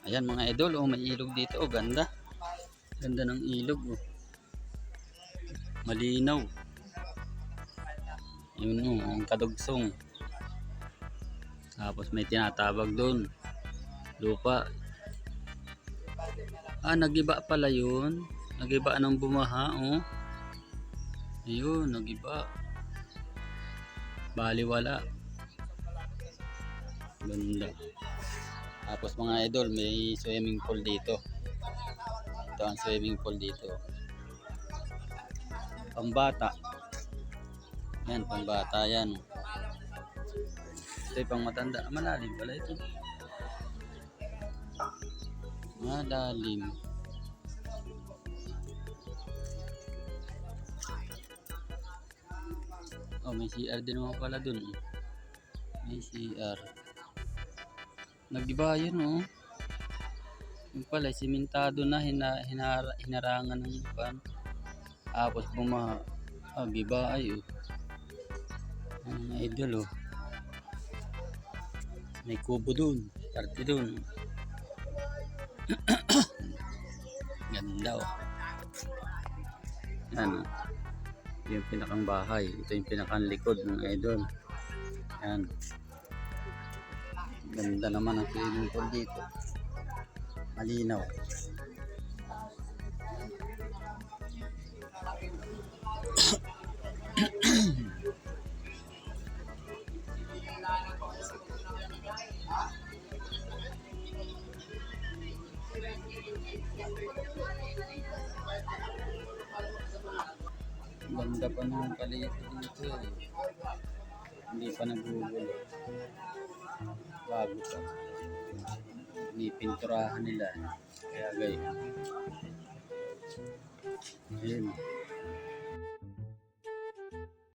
Ayan mga idol, oh, may ilog dito. Oh, ganda. Ganda ng ilog. Oh. Malinaw. Yun oh, ang kadugsong. Tapos may tinatabag doon. Lupa. Ah, nagiba pala yun. Nagiba ng bumaha, oh. Ayun, nagiba. Baliwala. Ganda. Tapos mga idol, may swimming pool dito. Ito ang swimming pool dito. Pambata. Yan, pambata yan. Ito yung pang matanda. Malalim pala ito. Malalim. Oh, may CR din naman pala dun. May CR. Nag-iba yun, oh. Yung pala, simentado na, hinarangan ng pan. Tapos bumaha. Ah, giba ay, oh. Ang idol, oh. May kubo dun. Parte dun. Ganda, oh. Yan, oh. Yung pinakang bahay. Ito yung pinakang likod ng idol. Yan. Ganda naman ang swimming pool dito. Malinaw. Ganda pa ng palito dito eh. Hindi pa nagugulo. Bago pa. Pinipinturahan nila. Kaya gayon. Ayun.